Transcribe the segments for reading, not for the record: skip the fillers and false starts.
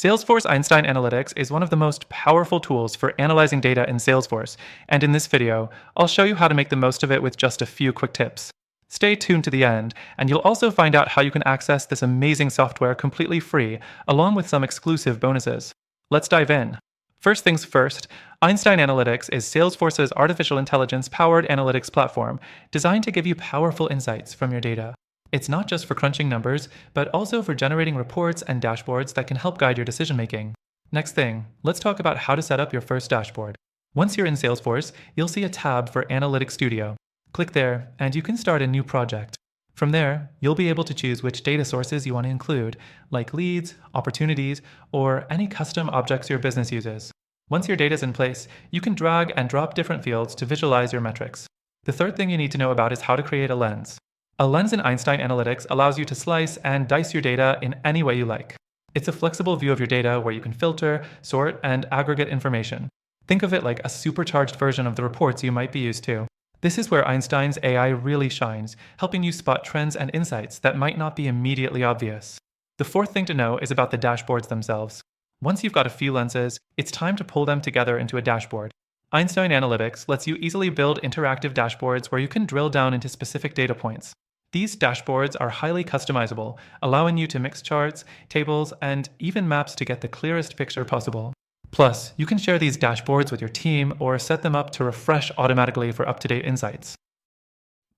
Salesforce Einstein Analytics is one of the most powerful tools for analyzing data in Salesforce, and in this video, I'll show you how to make the most of it with just a few quick tips. Stay tuned to the end, and you'll also find out how you can access this amazing software completely free, along with some exclusive bonuses. Let's dive in. First things first, Einstein Analytics is Salesforce's artificial intelligence-powered analytics platform designed to give you powerful insights from your data. It's not just for crunching numbers, but also for generating reports and dashboards that can help guide your decision-making. Next thing, let's talk about how to set up your first dashboard. Once you're in Salesforce, you'll see a tab for Analytics Studio. Click there, and you can start a new project. From there, you'll be able to choose which data sources you want to include, like leads, opportunities, or any custom objects your business uses. Once your data is in place, you can drag and drop different fields to visualize your metrics. The third thing you need to know about is how to create a lens. A lens in Einstein Analytics allows you to slice and dice your data in any way you like. It's a flexible view of your data where you can filter, sort, and aggregate information. Think of it like a supercharged version of the reports you might be used to. This is where Einstein's AI really shines, helping you spot trends and insights that might not be immediately obvious. The fourth thing to know is about the dashboards themselves. Once you've got a few lenses, it's time to pull them together into a dashboard. Einstein Analytics lets you easily build interactive dashboards where you can drill down into specific data points. These dashboards are highly customizable, allowing you to mix charts, tables, and even maps to get the clearest picture possible. Plus, you can share these dashboards with your team or set them up to refresh automatically for up-to-date insights.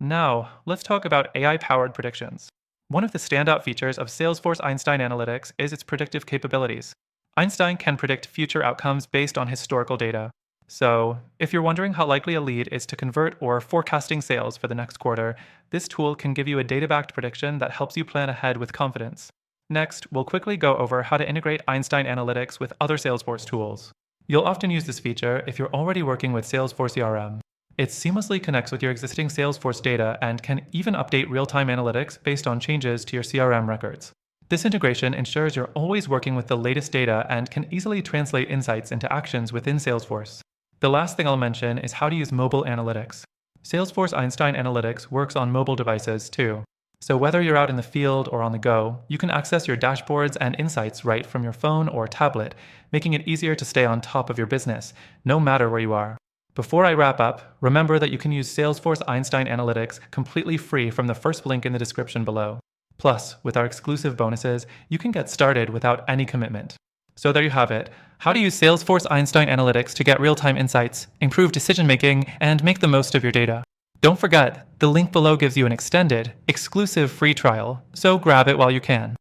Now, let's talk about AI-powered predictions. One of the standout features of Salesforce Einstein Analytics is its predictive capabilities. Einstein can predict future outcomes based on historical data. So, if you're wondering how likely a lead is to convert or forecasting sales for the next quarter, this tool can give you a data-backed prediction that helps you plan ahead with confidence. Next, we'll quickly go over how to integrate Einstein Analytics with other Salesforce tools. You'll often use this feature if you're already working with Salesforce CRM. It seamlessly connects with your existing Salesforce data and can even update real-time analytics based on changes to your CRM records. This integration ensures you're always working with the latest data and can easily translate insights into actions within Salesforce. The last thing I'll mention is how to use mobile analytics. Salesforce Einstein Analytics works on mobile devices too. So whether you're out in the field or on the go, you can access your dashboards and insights right from your phone or tablet, making it easier to stay on top of your business, no matter where you are. Before I wrap up, remember that you can use Salesforce Einstein Analytics completely free from the first link in the description below. Plus, with our exclusive bonuses, you can get started without any commitment. So there you have it, how to use Salesforce Einstein Analytics to get real-time insights, improve decision-making, and make the most of your data. Don't forget, the link below gives you an extended, exclusive free trial, so grab it while you can.